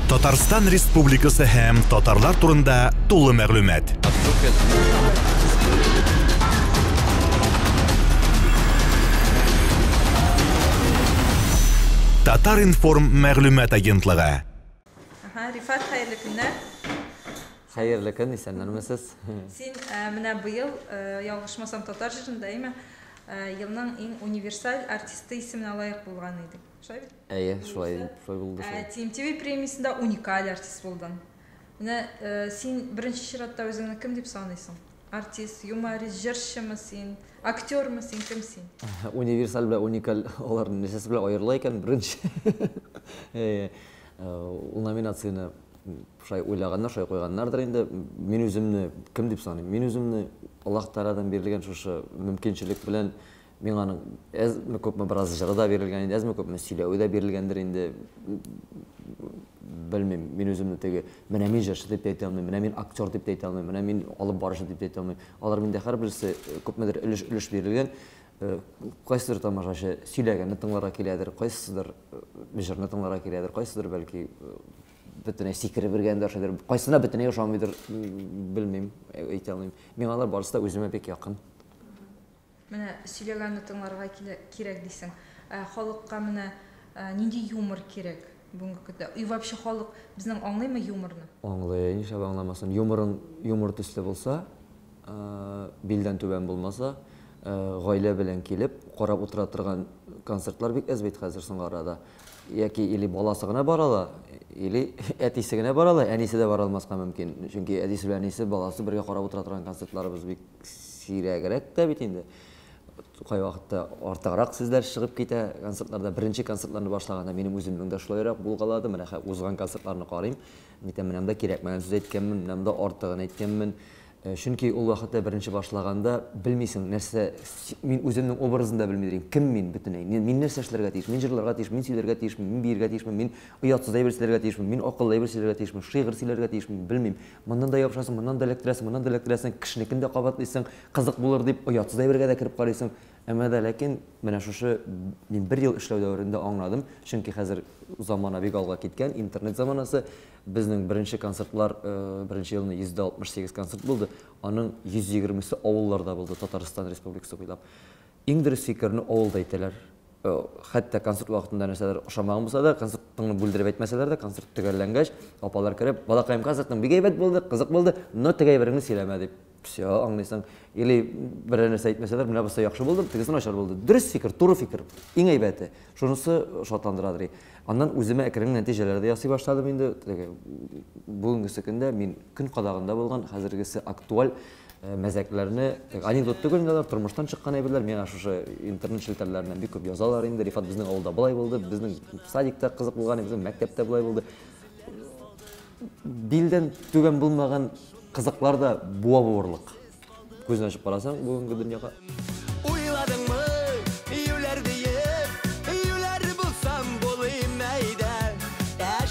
Татарстан Республикасы һәм татарлар турында тулы мәгълүмат. Татар информ мәгълүмат агентлыгы. Рифат, хәерле көннәр. Хәерле көн, исәнмесез? Син менә быел ялгышмасам татар җырында елның иң универсаль артисты исеменә лаек булган идең. Шулай бит? Әйе, шулай булды. TMTV премиясендә уникаль артист булдың. Менә син беренче чиратта үзеңне кем дип саныйсың? Артист, юморист, җырчымы син, актёрмы син, кем син? Универсаль белән уникаль аларның нәсәсе белән аерыла икән беренче. Ул номинацияны шулай уйлаганнар, шулай куйганнардыр инде. Мин үземне кем дип саныйм? Мин үземне Аллаһ Тааладан бирелгән шушы мөмкинчелек белән мен аның әзме күпме бераз җырда бирелгән инде, әзме күпме сөйләүдә бирелгәндер инде. Белмим, мин үземне теге менә мин җырчы дип әйтә алмыйм, менә мин актер дип әйтә алмыйм, менә мин алып барышы дип әйтә алмыйм. Алар миндә һәрберсе күпмедер өлеш бирелгән. Кайсыдыр тамашачы сөйләгәнне тыңларга киләдер, кайсыдыр җырны тыңларга киләдер, кайсыдыр бәлки бөтенләй сикереп биргәндер, шәдер. Кайсына бөтенләй ошамыйдыр, белмим, әйтә алмыйм. Мин алар барысы да үземә бик якын. Менә сөйләгәнне тыңларга кирәк дисең. Халыкка менә нинди юмор кирәк бүгенге көндә? И вообще халык безнең аңлыймы юморны? Аңлый, нишләп аңламасын? Юмор төсле булса, билдән түбән булмаса, гаилә белән килеп, карап утыра торган концертлар бик әз бит хәзер соңгы арада. Яки или баласы гына барала, или әтисе генә барала, әнисе дә бара алмаска мөмкин. Чөнки әтисе белән әнисе баласы бергә карап утыра торган концертларыбыз бик сирәгрәк тә бит инде. Кай вакытта артыграк сүзләр чыгып китә концертларда. Беренче концертларны башлаганда минем үземнең дә шулайрак булгалады. Менә узган концертларны карыйм. Менә монда кирәкмәгән сүз әйткәнмен, менә монда артыгын әйткәнмен. Чөнки ул вакытта беренче башлаганда белмисең нәрсә, мин үземнең образында белмидем. Кем мин бөтенләй? Мин нәрсә эшләргә тиеш? Мин җырларга тиешме? Мин сөйләргә тиешме? Мин биергә тиешме? Мин оятсыз әйбер сөйләргә тиешме? Мин акыллы әйбер сөйләргә тиешме? Шигырь сөйләргә тиешме? Белмим. Моннан да ябышасың, моннан да эләктерәсең, кешенекен дә кабатлыйсың, кызык булыр дип оятсыз әйбергә дә кирип карыйсың. Әмма дә ләкин менә шушы мин бер ел эшләү дәверендә аңладым. Чөнки хәзер замана бик алга киткән, интернет заманасы. Безнең беренче концертлар, беренче елны 168 концерт булды. Аның 120-се авылларда булды, Татарстан Республикасы буйлап. Иң дөрес фикерне авылда әйтәләр. Хәтта концерт вакытында нәрсәләр ошамаган булса да, концертны бүлдереп әйтмәсәләр дә, концерт төгәлләнгәч, апалар кереп, балакаем концертның бик әйбәт булды, кызык булды, но теге әйберне сөйләмә дип. Все, аңлыйсың. Или бер нәрсә әйтмәсәләр, менә бусы яхшы булды, тегесе начар булды. Дөрес фикер, туры фикер. Иң әйбәте. Шунысы шатландырадыр. Аннан үземә әкрен нәтиҗәләрдә ясый башладым инде. Бүгенге көндә мин көн кадагында булган хәзергесе актуаль мәзәкләрне, анекдот түгел, тормыштан чыккан әйберләр миңа шушы интернет челтәрләреннән бик күп язалар инде. Рифат, безнең авылда булай булды, безнең садикта кызык булган, безнең мәктәптә булай булды. Билдән түбән булмаган кызыклар да буа булырлык. Күзен ачып карасаң бүгенге дөньяга. Уйладыңмы, июләр диеп, июләр булсам булыйм әйдә.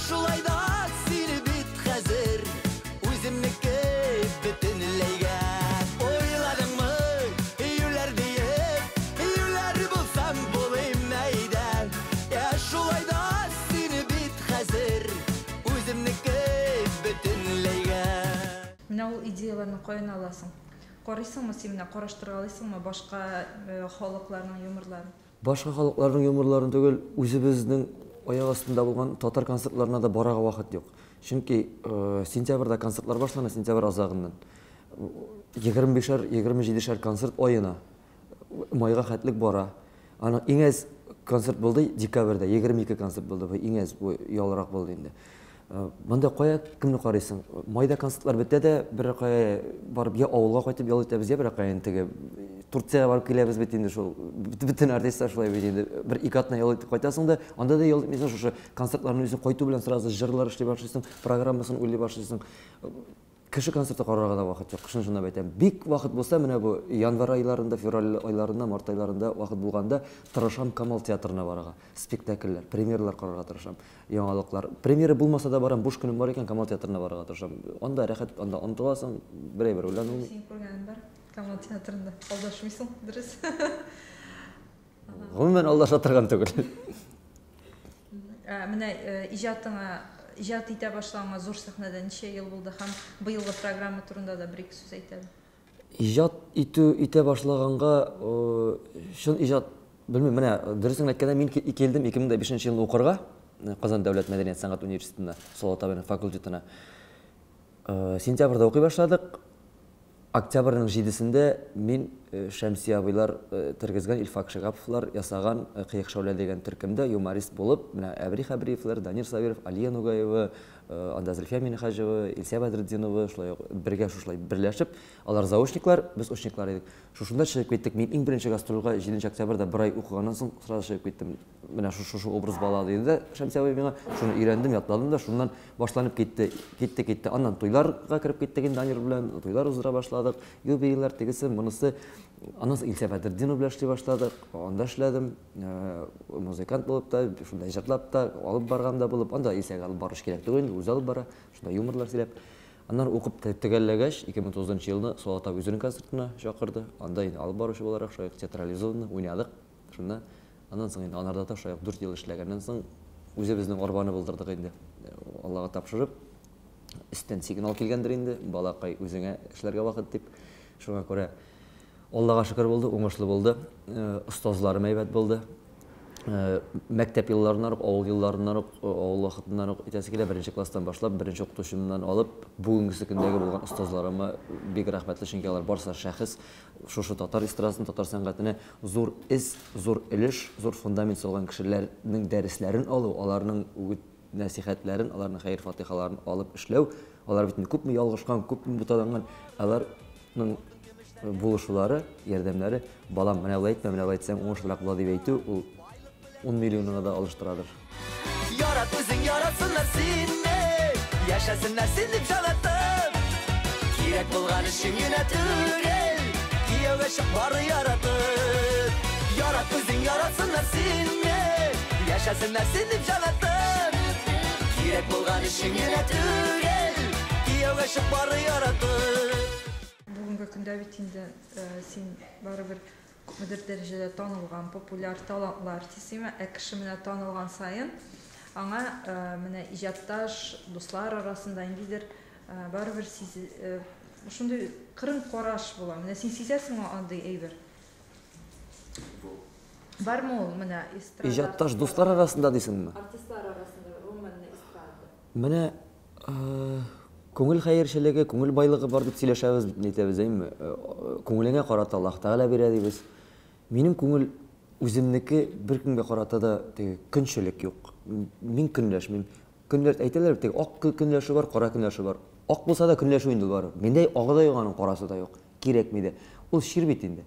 Шулай да син бит хәзер үземнеке бөтенләйгә. Уйладыңмы, июләр диеп, июләр булсам булыйм әйдә. Шулай да син бит хәзер үземнеке бөтенләйгә. Менә ул идеяларны каян аласың? Карыйсыңмы син, менә караштыргалыйсыңмы башка халыкларның юморларын? Башка халыкларның юморларын түгел, үзебезнең аяк астында булган татар концертларына да барага вакыт юк. Чөнки сентябрьдә концертлар башлана, сентябрь азагыннан. 25-27 концерт айына майга хәтлек бара. Аны иң әз концерт булды декабрьдә, 22 концерт булды. Иң әз ялырак булды инде. Монда кая кемне карыйсың? Майда концертлар бетә дә, бер кая барып я авылга кайтып ял итәбез, я бер кая теге Турцияга барып киләбез бит инде шул. Бүтән артистлар шулай бит инде. Бер ике атна ял итеп кайтасың да, анда да ял итмәсәң шушы концертларны үзең кайту белән сразу җырлар эшли башлыйсың, программасын уйлый башлыйсың. Кеше концертта карарга да вакыт юк. Кышын шунда әйтәм. Бик вакыт булса, менә бу январь айларында, февраль айларында, март айларында вакыт булганда тырышам Камал театрына барырга. Спектакльләр, премьерлар карарга тырышам. Яңалыклар. Премьера булмаса да барам, буш көнем бар икән, Камал театрына барырга тырышам. Анда рәхәт, анда онтыласың, бер уйлану. Син күргәнең бар? Камал театрында алдашмыйсың, дөрес. Гомумән алдаша торган түгел. Менә иҗатыңа ижад ите башлауыңа зур сахнада неше ел булды һәм быелгы программа турында да бер-ике сүз әйтәбез. Ижад ите башлаганга, шул ижад белмим, менә дөресен әйткәндә мин килдем 2005 елда укырга Казан дәүләт мәдәният сәнгать университетына, Солат абыйның факультетына. Сентябрьдә укый башладык. Октябрьнең 7-сендә мин Шәмсия абыйлар тергезгән Илфак Шигаповлар ясаган Кыек шәүлә дигән төркемдә юморист булып, менә Әбри Хәбриевлар, Данир Сабиров, Алия Нугаева, анда Зөлфия Минхаҗева, Илсия Бәдретдинова шулай бергә шулай берләшеп, алар заочниклар, без учниклар идек. Шушында чыгып киттек. Мин иң беренче гастрольгә 7 октябрьдә бер ай укыганнан соң сразу чыгып киттем. Менә шу образ бала диде Шәмсия абый миңа, шуны өйрәндем, ятладым да, шуннан башланып китте. Аннан туйларга кирип киттек, Данир белән туйлар уздыра башладык. Юбилейлар тегесе, монысы. Аннан Илсия Бәдретдинова белән эшли башладык. Анда эшләдем. Музыкант булып та, шунда иҗатлап та, алып барганда булып, анда Илсиягә алып барыш кирәк түгел, үзе алып бара. Шунда юморлар сөйләп. Аннан укып төгәлләгәч, 2009 елда Солат абый үзенең концертына чакырды. Анда инде алып баручы буларак шулай театрализованно уйнадык. Шунда аннан соң инде анарда та шулай 4 ел эшләгәннән соң үзебезнең арбаны булдырдык инде. Аллага тапшырып, истән сигнал килгәндер инде, балакай үзеңә эшләргә вакыт дип. Шуңа күрә Аллага шөкер булды, уңышлы булды. Остазларым әйбәт булды. Мәктәп елларыннан, авыл елларыннан, авыл вакытыннан итәсе килә, беренче класстан башлап, беренче укытучымнан алып, бүгенге көндәге булган остазларыма бик рәхмәтле, чөнки алар барысы шәхес шушы татар эстрадасын, татар сәнгатенә зур эз, зур өлеш, зур фундамент салган кешеләрнең дәресләрен алу, аларның нәсихәтләрен, аларның хәйр-фатихаларын алып эшләү, алар бит күпме ялгышкан, күпме буталанган, аларның булышулары, ярдәмнәре, балам, менә булай әйтмә, менә булай әйтсәң, уңышлырак була дип әйтү, ул 10 миллионына да алыштырадыр. Yarat özün yaratsınlar seni, yaşasınlar sen dip jarattım. Kirek bulgan işin yine türel, kiyeve şık barı yaratıp. Yarat özün yaratsınlar seni, yaşasınlar sen dip jarattım. Kirek bulgan işin yine türel, kiyeve şık barı yaratıp. Бүгінгі күндә бит инде син барыбер күпмедер дәрәҗәдә танылган, популяр, талантлы артист име, кеше менә танылган сайын аңа менә иҗатташ, дуслар арасында индидер барыбер шундый кырын караш була. Менә син сизәсеңме андый әйбер? Бармы ул менә эстрада? Иҗатташ дуслар арасында дисеңме? Артистлар арасында, гомумән эстрада. Менә күңел хәерчелеге, күңел байлыгы бар дип сөйләшәбез, әйтәбез әйме? Күңелеңә карата Аллаһ Тәгалә бирә дибез. Минем күңел үземнеке беркемгә карата да көнчелек юк. Мин көнләшмим. Көнләр әйтәләр, ак көнләше бар, кара көнләше бар. Ак булса да көнләшү инде бар. Миндә агы да юк, аның карасы да юк. Кирәкми дә. Ул шир бит инде.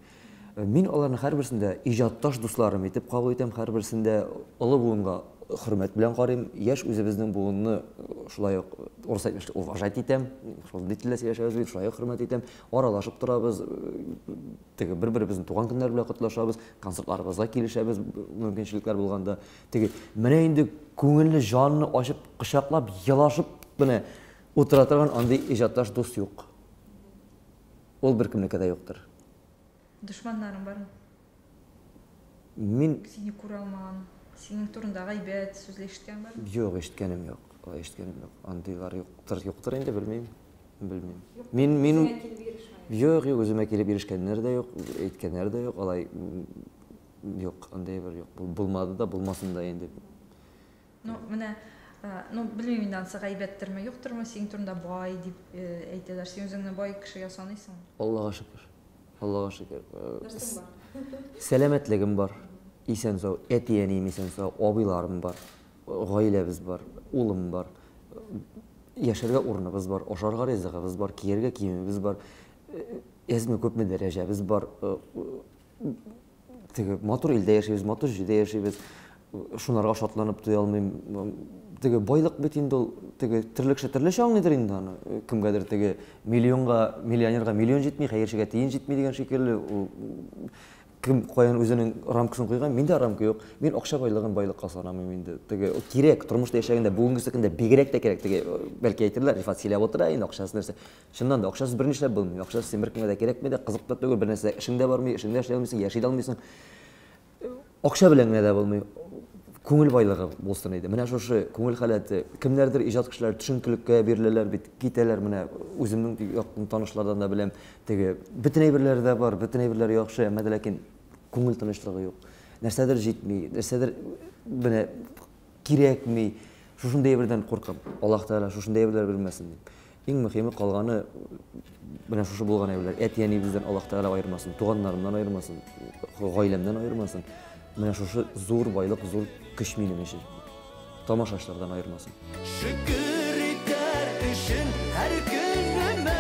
Мин аларның һәрберсендә иҗатташ дусларым итеп кабул итәм, һәрберсендә олы буынга хөрмәт белән карыйм. Яшь үзебезнең буынны шулай ук урыс әйтмешли уважать итәм. Шул дитле сөйләшәбез, шулай ук хөрмәт итәм. Аралашып торабыз. Теге бер-беребезнең туган көннәр белән котлашабыз, концертларыбызга килешәбез, мөмкинчелекләр булганда. Теге менә инде күңелне, җанны ачып, кочаклап, елашып менә утыра торган андый иҗатташ дус юк. Ул беркемнеке дә юктыр. Душманнарың бармы? Мин Сине күрә алмаган, синең турында гайбәт сүзләр ишеткән бармы? юк, ишеткәнем юк. Ишеткәнем юк. Андыйлар юктыр инде, белмим. Мин юк, үземә килеп ирешкәннәр дә юк, әйткәннәр дә юк, алай юк, андай бер юк. Булмады да, булмасын да инде. Менә белмим инде ансы гайбәттерме, юктырмы, синең турында бай дип әйтәләр. Син үзеңне бай кешегә саныйсың. Аллага шөкер. Аллага шөкер. Сәламәтлегем бар. Исән сау, әтиәнем исән сау, абыйларым бар, гаиләбез бар, улым бар. Яшәргә урыныбыз бар, ашарга ризыгыбыз бар, кияргә киемебез бар. Әзме күпме дәрәҗәбез бар. Теге матур илдә яшибез, матур җирдә яшибез. Шунарга шатланып туя алмыйм. Теге байлык бит инде ул, теге тирлекчә тирлечә аңлыйдыр инде аны. Кемгәдер теге миллионерга миллион җитми, хәерчегә тиен җитми дигән шикелле. Кем каян үзенең рамкасын куйган, миндә рамка юк. Мин акча байлыгын байлыкка санамыйм инде. Теге кирәк, тормышта яшәгәндә бүгенге көндә бигрәк тә кирәк. Теге бәлки әйтерләр, Рифат сөйләп утыра инде акчасы нәрсә. Чыннан да акчасыз берни эшләп булмый. Акчасы син беркемгә дә кирәкми дә, кызык та түгел, бернәрсә эшеңдә бармый, эшеңдә эшләй алмыйсың, яши алмыйсың. Акча белән генә дә булмый. көңіл байлығы болсын еді. Менә шушы көңіл халаты кемнәрдер иҗат кешеләр төшенкелеккә биреләләр бит, китәләр. Менә үземнең якын танышлардан да беләм, теге бөтен әйберләре дә бар, бөтен әйберләре яхшы, әмма ләкин көңіл тынычлыгы юк. Нәрсәдер җитми, нәрсәдер менә кирәкми. Шушындай әйбердән куркам. Аллаһ Тәгалә шушындай әйберләр бирмәсен дип. Иң мөһиме калганы менә шушы булган әйберләр. Әти-әни бездән Аллаһ Тәгалә айырмасын, туганнарымнан айырмасын, гаиләмнән айырмасын. Менә шушы зур байлык, зур көч минем өчен. Тамашачлардан айырмасын. Шükür итәр өчен һәр көнемә.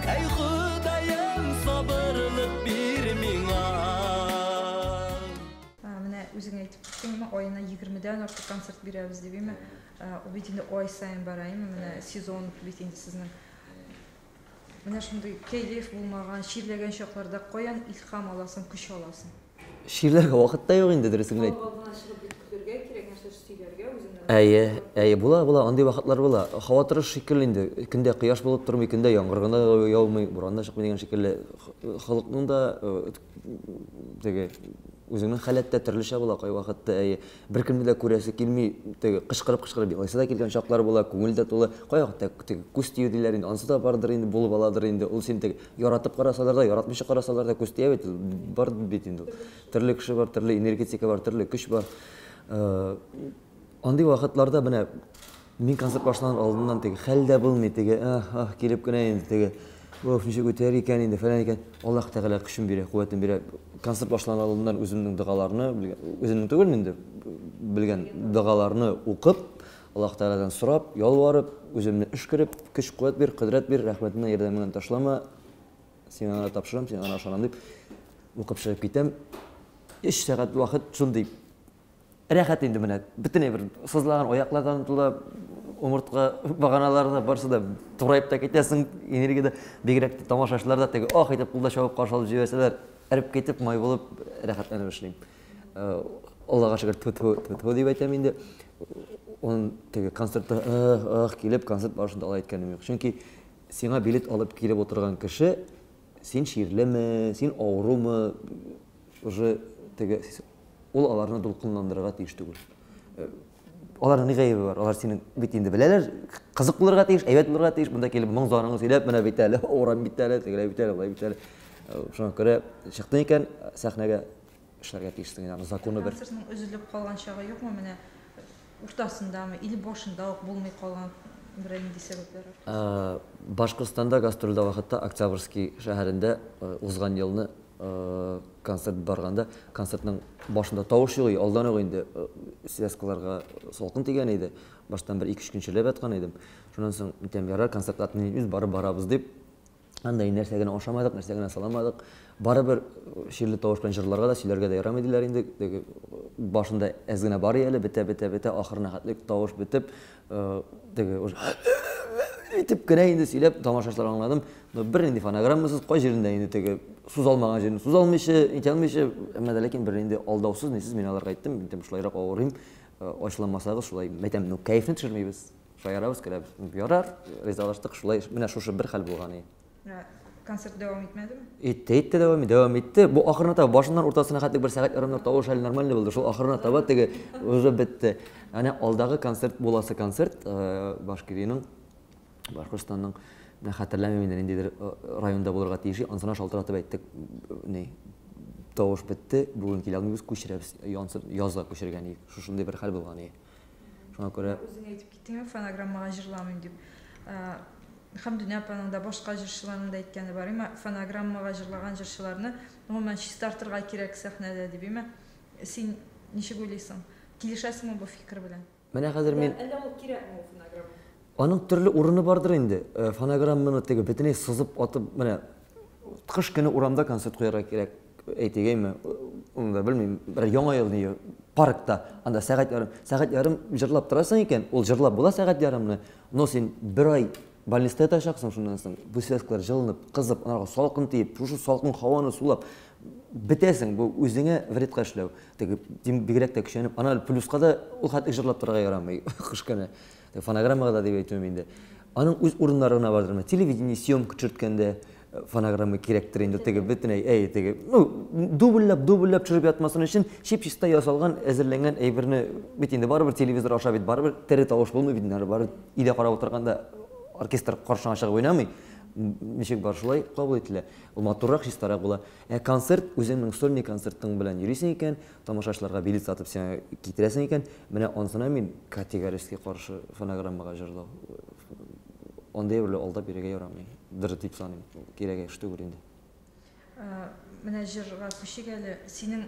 Әй Худаем, сабырлык бир миңа. Менә үзең әйтеп киттеңме, аена 20дән артык концерт бирәбез дибеме? Ул бит инде ай сайын бараймы, менә сезон бит инде сезнең. Менә шундый кәйф булмаган, ширләгән чакларда каян илһам аласың, көч аласың? Ширләргә вакыт та юк инде, дөресен әйт. Алдына чыгып бит күрергә кирәк нәрсә сөйләргә үзеңнән. Әйе, була, андый вакытлар була. Һава торыш шикелле инде. Көндә кояш булып тормый, көндә яңгыр гына яумый, буран да чыкмый дигән шикелле. Халыкның да теге үзеңнең халәттә төрлечә була кай вакытта. Бер кемне дә күрәсе килми, теге кычкырып елайсы да килгән чаклар була, күңел дә тулы. Кай вакытта теге күз тию диләр инде, ансы да бардыр инде, булып аладыр инде. Ул син теге яратып карасалар да, яратмыйча карасалар да күз тия бит, бар бит инде. Төрле кеше бар, төрле энергетика бар, төрле көч бар. Андый вакытларда менә мин концерт башланыр алдыннан теге хәлдә булмый, теге килеп кенә инде теге ничек үтәр икән инде фәлән икән. Аллаһ Тәгалә көчен бирә, куәтен бирә. Концерт башланыр алдыннан үземнең дугаларны, үземнең түгел инде, белгән дугаларны укып, Аллаһ Тәгаләдән сорап, ялварып, үземне эшкереп, көч-куәт бир, кудрәт бир, рәхмәтеннән ярдәмеңнән ташлама. Син аңа тапшырам, син аңа ышанам дип укып чыгып китәм. 3 сәгать вакыт шундый рәхәт инде менә. Бөтен бер сызлаган аяклардан тула, умыртка баганаларына барсы да турайып та китәсең, энергиядә бигрәк тамашачылар да теге итеп кулда чабып каршы алып җибәрсәләр, эреп китеп май булып рәхәтләнеп эшлим. Аллага шөкер, ту дип әйтәм инде. Он теге концертта килеп концерт башында ала әйткәнем юк. Чөнки сиңа билет алып килеп отырган кеше син ширлеме, син авырумы, уже теге ул аларны дулкынландырырга тиеш түгел. Аларның ни гаебе бар? Алар синең бит инде беләләр, кызык булырга тиеш, әйбәт булырга тиеш. Монда килеп моңзарыңны сөйләп, менә бит әле, орам бит әле, тегеләй бит әле, булай бит әле. Шуңа күрә чыктың икән, сәхнәгә эшләргә тиешсең, ягъни законы бер. Концертның өзелеп калган чагы юкмы? Менә уртасындамы, или башында ук булмый калган бер инде сәбәпләр? Башкортстанда гастрольдә вакытта Октябрьский шәһәрендә узган елны концерт барганда, концертның башында тавыш юк, алдан ук инде связкаларга салкын тигән иде. Баштан бер 2-3 көн чиләп яткан идем. Шуннан соң итәм ярар, концертка үз барып барабыз дип. Андай нәрсә генә ашамадык, нәрсә генә саламадык. Барыбер ширле тавыш белән җырларга да, сөйләргә дә ярамый диләр инде. Башында әз генә бар әле, бетә, ахырына хәтлек тавыш бетеп, теге уже итеп кенә инде сөйләп тамашачылар аңладым. Бер инде фонограммасыз кай җирендә инде теге суз алмаган җирен суз алмыйча, итә алмыйча, әмма ләкин бер инде алдаусыз, нисез мин аларга әйттем, инде шулайрак авырыйм, ачыламасагыз шулай мәйтәм, кайфны төшермәйбез. Шулай ярабыз, кирәк. Ярар, ризалаштык, шулай менә шушы бер хәл булган иде. Концерт дәвам итмәдеме? Итте, дәвам итте. Бу ахырына таба башыннан уртасына хәтлек бер сәгать ярымнар тавыш хәл нормаль булды. Шул ахырына таба теге уже бетте. Әнә алдагы концерт буласы концерт Башкирияның, Башкортстанның, мен хәтерләмим инде ниндидер районда булырга тиеш. Ансына шалтыратып әйттек, тавыш бетте, бүген килә алмыйбыз, күчерәбез, язга күчергән идек. Шушындый бер хәл булган иде. Шуңа күрә Үзең әйтеп киттеңме, фонограммага җырламыйм дип. Хәмдүнә апаның да башка җырчыларның да әйткәне бар, фонограммага җырлаган җырчыларны гомумән чистартырга кирәк сәхнәдә дибеме? Син ничек уйлыйсың? Килешәсеңме бу фикер белән? менә хәзер мин Әллә ул кирәкме ул фонограмма? аның төрле урыны бардыр инде. Фонограмманы теге бөтенләй сызып атып, менә кыш көне урамда концерт куярга кирәк. Әйтегәйме? Unda белмим, бер яңа ел ни паркта, анда сәгать ярым җырлап торасың икән, ул җырлап була сәгать ярымны. Но син бер ай больниста ятачаксың шуннан соң. Бу связкалар җылынып, кызып, анага салкын тиеп, шушы салкын һаваны сулап бетәсең, бу үзеңә вредка эшләү. Теге бигрәк тә көчәнеп, ана плюска да ул хәтлек җырлап торырга ярамый. Кыш көне. Фонограммага да дип әйтәм инде. Аның үз урыннары гына бардыр. Телевидение съемка төшерткәндә, фонограмма керектір енді теге бітіне теге дублап жүріп ятмасын үшін шип-шиста ясалған әзірленген әйбірні бит енді барыбір телевизор аша бит барыбір тере тавыш болмай бит барыбір үйде қарап отырғанда оркестр қаршыға шығып ойнамай нешек бар шулай қабыл етілі ол матуррақ шистарақ бола концерт өзіңнің сольный концерттің білән жүресің екен тамашашыларға билет сатып сен кетіресің екен міне онсына мен категорически қаршы фонограммаға жырлау ондай бірлі алдап береге ярамай дұры тип саным кереге үшті көрінде міне жырға көшегелі сенің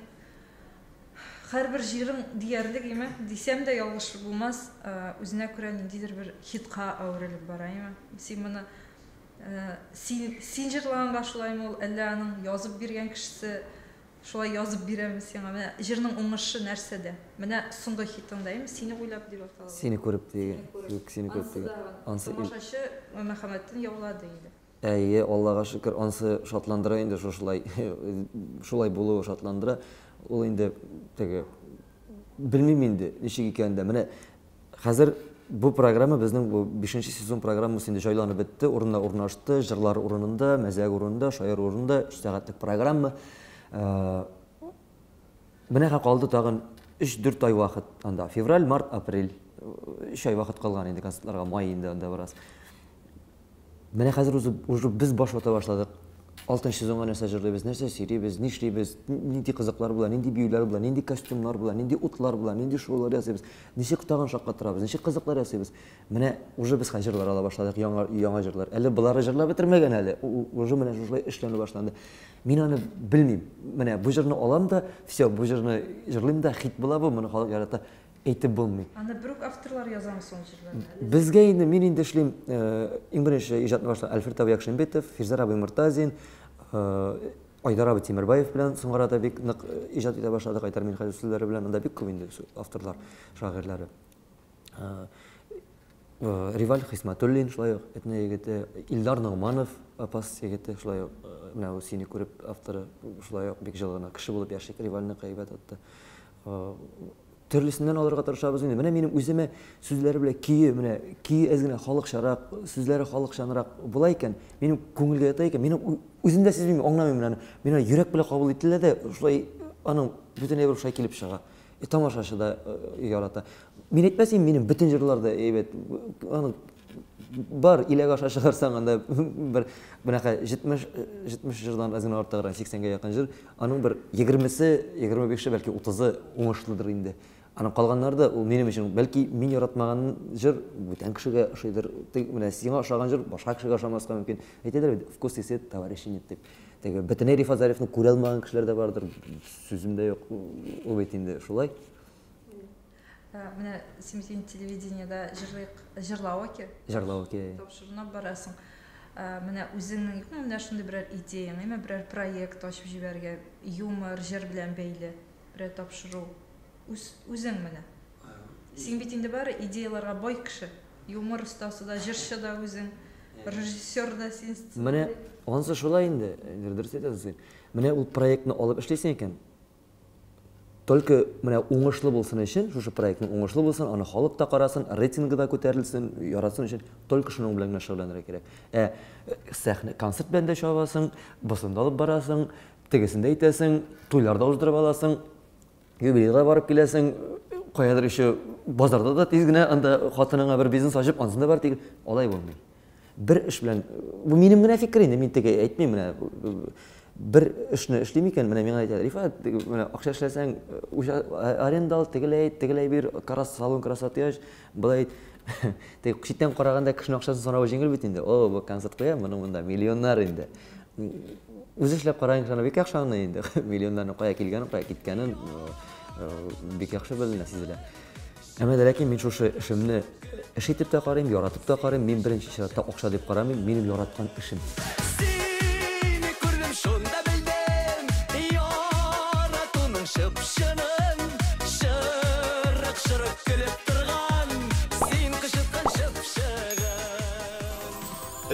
әрбір жырың диярлік еме десем де ялғыш болмас өзіне көре нендейдір бір хитқа әуреліп барайма сен мұны сен жырлағанға шулаймы ол әлі аның yazып берген кішісі шулай yazып беремін сен міне жырның оңышы нәрседе міне соңғы хитыңдаймын сені ойлап деп аталады сені көріп деген сені көріп деген тамашашы Мөхәммәттің яулады дейді Аллаға шүкір ансы шатландыра енді шулай болуы шатландыра ол енді теге білмеймін енді нешек екенде міне қазір бұл программа біздің 5-ші сезон программасы енді жайланып бітті орнына орнашты жырлар орнында мәзәк орнында шайыр орнында 3 сағаттық программа міне қалды тағын 3-4 ай уақыт анда февраль март апрель 3 ай уақыт қалған енді концертларға май енді анда барас міне қазір уже біз башыта башладық 6-ші сезонға нәрсе жырлайбыз нәрсе сөйлейбіз не ішлейбіз нендей қызықтар бола нендей бийлер бола нендей костюмлар бола нендей утлар бола нендей шоулар жасайбыз неше құтаған шаққа тұрамыз неше қызықтар жасайбыз міне уже біз жырлар ала башладық яңа жырлар әлі бұлары жырлап бітірмеген әлі уже міне жырлай ішленіп башланды мен аны білмеймін міне бұл жырны алам да все бұл жырны жырлайым да хит бола бұл мұны халық жарата әйтіп болмай аны бірук авторлар язамы соң жырларды бізге енді мен енді ішлеймін ең бірінші ижадны башлаған Әлфіртау Якшембетов Фирзар абай Мұртазин Айдар абай Темірбаев білән соңғы арада бек нық ижад ете башладық Айдар Минхай сөздері білән анда бек көп енді авторлар шағирлары Риваль Хисматуллин шулай этне егете Илдар Нұғманов апас егете шулай мына сені көріп авторы шулай бек жылғына кіші болып яшек Ривальны қайбат атты түрлісінен алырға тырышабыз енді міне менің өзіме сөздері біле киі әзгіне халық шарақ сөздері халық шанырақ бола екен менің көңілге ята екен менің өзімде сезбеймін оңнамаймын мені жүрек біле қабыл етілі де шулай аның бүтін бір шай келіп шыға тамашашы да ярата мен айтпасам менің бүтін жырларды бар илегаша шығарсаң анда бір бұнақа 70 жырдан азын артығыран 80-ге яқын жыр аның бір 20-сі 25-ші бәлки 30-ы оңышлыдыр енді аның қалғанларды ол менің үшін бәлки мен яратмаған жыр бүтән кішіге ұшайдыр міне сиңа ұшаған жыр башқа кішіге ұшамасқа мүмкін айтадыр вкус есет товарищи нет деп теге бітіне Рифазаревны көре алмаған кішілер де бардыр сөзімде жоқ ол бетінде шулай міне сен телевидениеда жырлау еке тапшырына барасың міне өзіңнің міне шындай бірер идеяң еме бірер проект ашып жіберге юмор жыр білән бәйлі бірер тапшыру өзің міне сен бетінде бәрі идеяларға бай кіші юмор ұстасы да жыршы да өзің режиссер да сен міне онсы шулай енді дұрыс айтасың міне ол проектны алып ішлейсің екен только міне оңышлы болсын үшін шушы проекттің оңышлы болсын аны халық та қарасын рейтингі да көтерілсін ярасын үшін только шуның білән шұғылданыры керек сәхне концерт белән дә шабасың босында алып барасың тегесінде әйтәсің туйларда уздырып аласың юбилейға барып келесің қоядыр еще базарда да тез генә анда хатыныңа бір бизнес ашып ансында бар тегін олай болмай бір іш білән бұл менің генә фикерім мен теге әйтмеймін менә бір ішні ішлейм екен міне мен айтады Рифат міне ақша ішлесең аренда ал тегелей бер салон красотыяж былай тек шеттен қарағанда кішінің ақшасын сонау жеңіл бет енді о бұл концерт қоя мұның мұнда миллионнар енді өзі ішлеп қарайын шана бек ақшаны енді миллиондарын қоя келгенін қоя кеткенін бек ақша біліне сезілі әмәді ләкин мен шошы ішімні іш етіп та қарайым яратып та қарайым мен бірінші шаратта ақша деп қарамайм менің яратқан ішім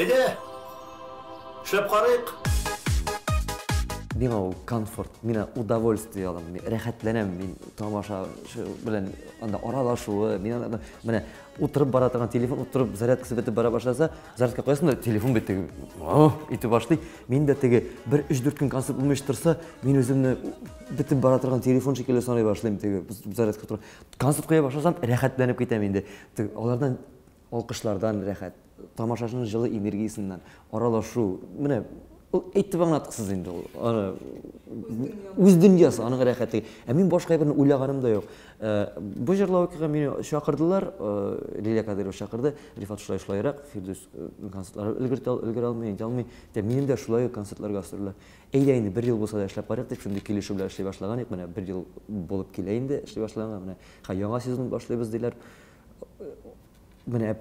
Әйде, шөп қарайық. миңа ул комфорт, миңа удовольствие алам, мин рәхәтләнәм, мин тамаша белән анда аралашуы, мин анда менә утырып бара торган телефон, утырып зарядкасы бетеп бара башласа, зарядка куясың да телефон бетеп итеп башлый. Мин дә теге 1-3-4 көн концерт булмый торса, мин үземне бетеп бара торган телефон шикелле саный башлыйм, теге зарядка тура. Концерт куя башласам, рәхәтләнеп китәм инде. Алардан алкышлардан рәхәт, тамашачының жылы энергиясеннән аралашу, менә әйтеп аңлатқысыз инде ул. Аны үз дөньясы, аның рәхәтлеге. Мин башка берне уйлаганым да юк. Бу җырлаучыга мине чакырдылар, Лилия Кадырова чакырды, Рифат шулай-шулайрак, Фирдус концертлары өлгерә алмый, җалмый. Минем дә шулай концертларга гастрольләр. Әйдә инде 1 ел булса да эшләп барыйк дип, шундый килешү белән эшли башлаган идек. Менә 1 ел булып килә инде, эшли башлаган. Менә яңа сезон башлыйбыз диләр. Менә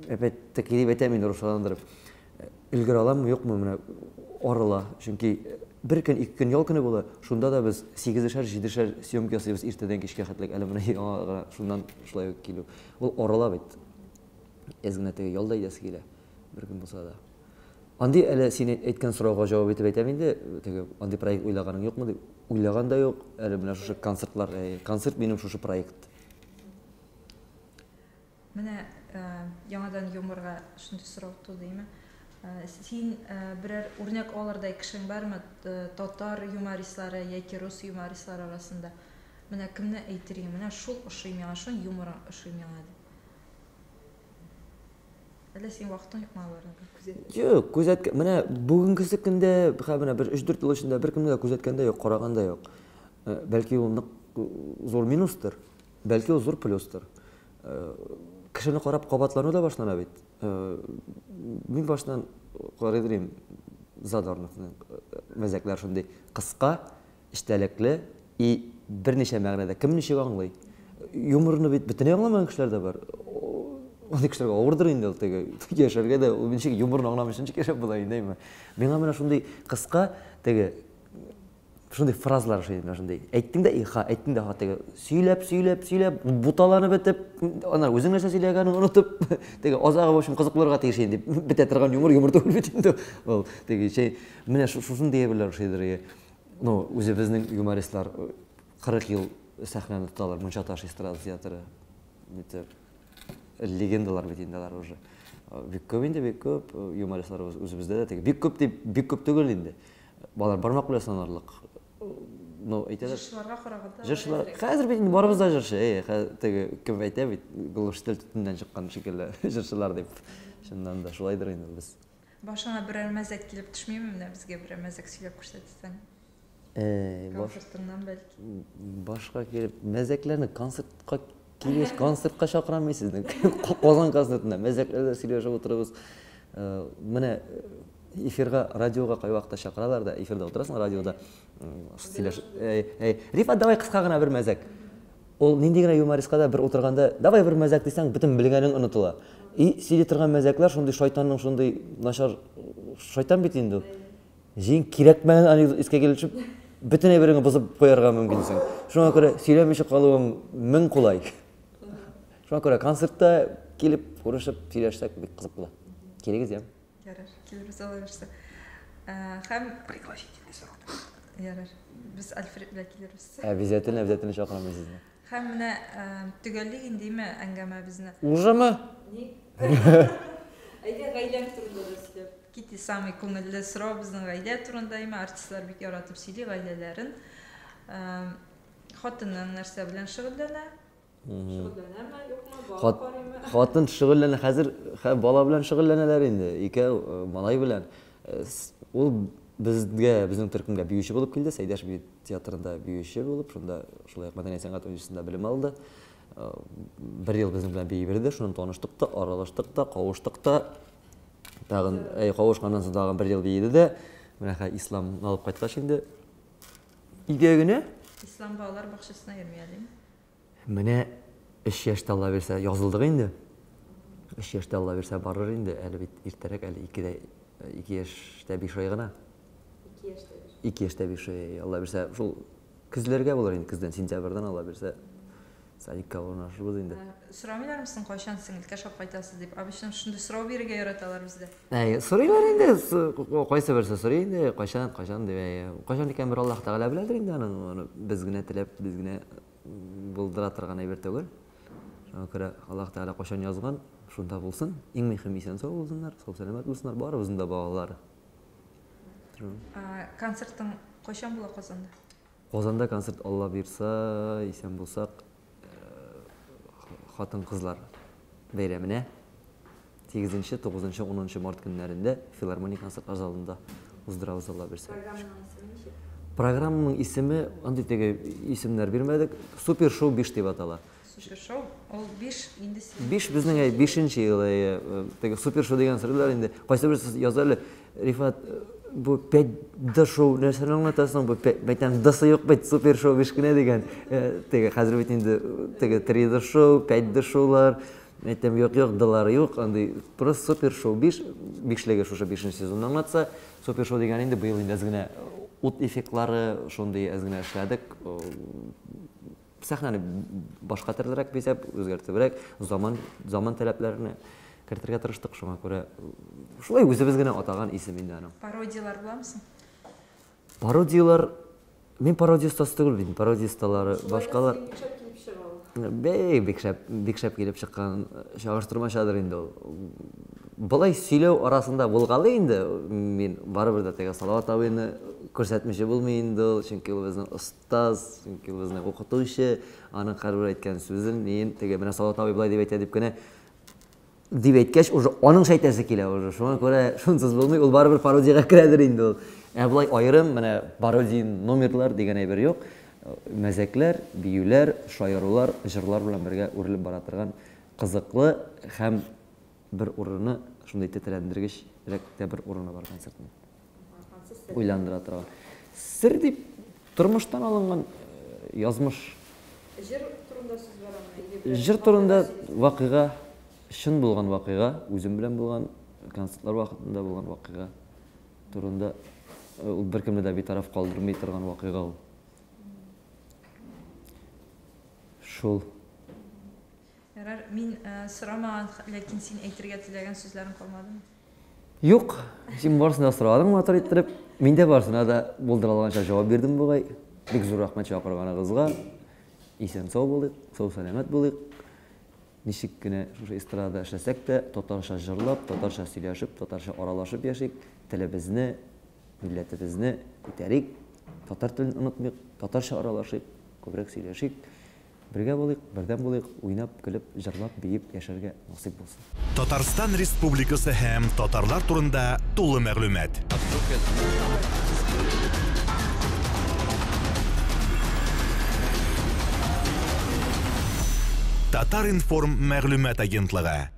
әпәт тәкъдим итәм инде рушаландырып. Өлгерә аламмы, юкмы, менә арыла. Чөнки 1 көн, 2 көн ял көне була. Шунда да без 8-шәр, 7-шәр съемка ясыйбыз иртәдән кичкә хәтлек. Әле менә яңа шуннан шулай килү. Ул арыла бит. Әзгенә теге ялда идәсе килә. 1 көн булса да. Андый әле син әйткән сорауга җавап итеп әйтәм инде. Теге андый проект уйлаганың юкмы дип. Уйлаган да юк. Әле менә шушы концертлар, концерт минем шушы проект. Менә яңадан юморга шундый сорау тудымы? Син берәр үрнәк алырдай кешең бармы? Татар юмористлары яки рус юмористлары арасында? Менә кемне әйтергә? Менә шул ошый миңа, шул юмор ошый миңа дип. Әле син вакытың юкмы аларга күзәт? Юк, күзәткән. Менә бүгенге көндә, менә 1-3-4 ел эчендә бер кемне дә күзәткән дә юк, караган да юк. Бәлки ул нык зур минустыр, бәлки ул зур плюстыр. Кешене карап кабатлану да башлана бит. Мин башдан карыйдым Задорновның мәзәкләр шундый кыска, эчтәлекле и берничә мәгънәдә. Кем ничек аңлый? Юморны бит бөтенләй аңламаган кешеләр дә бар. Андый кешеләргә авырдыр инде ул теге яшәргә дә, ул ничек юморны аңламыйча ничек яшәп була инде. Миңа менә шундый кыска теге шундый фразалар шундый. Әйттең дә иха, әйттең дә теге сөйләп, буталанып бетеп, ана үзең нәрсә сөйләгәнен онытып, теге азагы башым кызыкларга тиеш инде. Бетә торган юмор түгел бит инде. Ул теге менә шусын диябеләр шидер. Ну, үзебезнең юмористлар 40 ел сәхнәне тоталар, Мунчаташ эстрада театры. Бит легендалар бит инде алар уже. Бик күп юмористлар үзебездә дә теге бик күп түгел инде. Балар бармак белән санарлык. Ну, әйтәләр. Җырчыларга караганда. Җырчылар. Хәзер бит барыбыз да җырчы. Теге кем әйтә бит, Гулштел төтеннән чыккан шикелле җырчылар дип. Шуннан да шулайдыр инде без. Башына берәр мәзәк килеп төшмиме менә безгә берәр мәзәк сөйләп күрсәтсәң? Концертыңнан бәлки. Башка килеп мәзәкләрне концертка килеш, концертка чакырамый сезне. Казан концертында мәзәкләрдә сөйләшеп утырабыз. Менә эфирга, радиога кай вакытта чакыралар да, эфирда утырасың, радиода сөйләш. Рифат, давай кыска гына бер мәзәк. Ул нинди генә юмористка да бер утырганда, давай бер мәзәк дисәң, бөтен белгәнең онытыла. И сөйли торган мәзәкләр шундый шайтанның шундый начар шайтан бит инде. Җиң кирәкмәгән анекдот искә килешеп, бөтен әйбереңне бозып куярга мөмкинсең. Шуңа күрә сөйләмичә калуың мең кулай. Шуңа күрә концертта килеп, күрешеп, сөйләшсәк бик кызык була. Кирегез, я? Ярар, килербез алабыз. Һәм Пригласительный срок. ярар. Без Альфред белән килербез. Обязательно чакырамыз сезне. Һәм менә төгәллек индеме әңгәмәбезне. Ужамы? Әйдә гаилә турында да сөйләп. Кити самый күңелле сорау безнең гаилә турында име, артистлар бик яратып сөйли гаиләләрен. Хатының нәрсә белән шөгыльләнә? Шөгыльләнәме, юкмы? Хатын шөгыльләнә, хәзер бала белән шөгыльләнәләр инде. Икәү малай белән. Ул безнең төркемгә биюче булып килде, Сәйдәш театрында биюче булып, шунда шулай мәдәни сәнгать училищесында белем алды. 1 ел безнең белән бии бирде, шуннан таныштык та, аралаштык та, кавыштык та. Тагын кавышканнан соң тагын 1 ел биеде дә, менә ислам алып кайткач инде. Идея генә Ислам балалар бакчасына йөрмәлим. Менә 3 яшьтә Алла бирсә язылдык инде. 3 яшьтә Алла бирсә барыр инде, әле бит иртәрәк, әле 2 яшьтә 5 ай гына. 2 яшьтә 5 ай Алла бирсә, шул көзләргә булыр инде, көздән сентябрьдән Алла бирсә Садикка орнашыбыз инде. Сұрамайлар мısın қойшан сіңілке шап қайтасыз деп? Обычно шынды сұрау беруге яраталар бізде. Сұрайлар инде, қойса берсе сұрай инде, қойшан деп. Қойшан екен бір Аллах Тағала біләдір инде, оны біз генә тілеп, біз генә булдыра торган әйбер түгел. Шуңа күрә Аллах Тағала қойшан язган, шунда булсын. Иң мөһим исән сау булсыннар, сау сәламәт булсыннар, барыбызның да балалары. Концерттың қойшан була Қазанда? Қазанда концерт Алла бирса, исән булсак, хатын-кызлар бәйрәменә 8-нче, 9-нче, 10-нче март көннәрендә филармония концерт залында уздырабыз Алла бирсә. Программаның исеме, андый теге исемнәр бирмәдек, Супер шоу 5 дип атала. Супер шоу, ол 5 инде син. 5 безнең 5-нче елы, теге Супер шоу дигән сырлар инде. Кайсы бер язалар, Рифат, бу 5 шоу нәрсәне аңлатасың, бу бәйтән дысы юк бит, Супер шоу 5 кенә дигән. Теге хәзер бит инде теге 3 шоу, 5 шоулар, әйтәм юк, дылары юк, андый просто Супер шоу 5-леге шушы 5-нче сезонны аңлатса, Супер шоу дигән инде быел инде әзгенә ут эффектлары шундый әзгенә эшләдек. Сәхнәне башка төрлерәк бизәп, үзгәртебрәк, заман таләпләренә кертергә тырыштык, шуңа күрә шулай үзебез генә атаган исем инде аның. Пародиялар буламсың? Пародиялар, мен пародистасы түгел бит, пародисталары башкалар. Бик шәп килеп чыккан чагыштырмачадыр инде ул. Булай сөйләү арасында булгалы инде, мен барыбер дә теге Салават абыйны күрсәтмичә булмый инде ул, чөнки ул безнең остаз, чөнки ул безнең укытучы, аның һәрбер әйткән сүзен мен теге менә Салават абый булай дип әйтә дип кенә дип әйткәч, уже аның шәйтәсе килә уже. Шуңа күрә шунсыз булмый, ул барыбер пародиягә керәдер инде ул. Булай аерым менә пародия номерлар дигән әйбер юк. Мәзәкләр, биюләр, шаярулар, җырлар белән бергә үрелеп бара торган кызыклы һәм бер урыны шундай тетрәндергеч тә бер урыны бар концертның. Уйландыра торган. Сер дип тормыштан алынган язмыш. Җыр турында сүз барамы? Җыр турында вакыйга, шын булган вакыйга, үзем белән булган концертлар вакытында булган вакыйга турында ул беркемне дә битараф калдырмый торган вакыйга ул. Шул. Мин сорамаган, ләкин син әйтергә теләгән сүзләрен калмадымы? Юк, син барсына сорадың матур иттереп, мин дә барсына да булдыра алганча җавап бирдем бугай. Бик зур рәхмәт чакырганыгызга. Исән сау булыйк, сау сәламәт булыйк. Ничек кенә шушы эстрадада эшләсәк тә, татарча җырлап, татарча сөйләшеп, татарча аралашып яшик, телебезне, милләтебезне күтәрик, татар телен онытмыйк, татарча аралашыйк, күбрәк сөйләшик. Бергә булыйк, бердәм булыйк, уйнап, көлеп, җырлап, биеп яшәргә насыйп булсын. Татарстан Республикасы һәм татарлар турында тулы мәгълүмат. Татар информ мәгълүмат агентлыгы.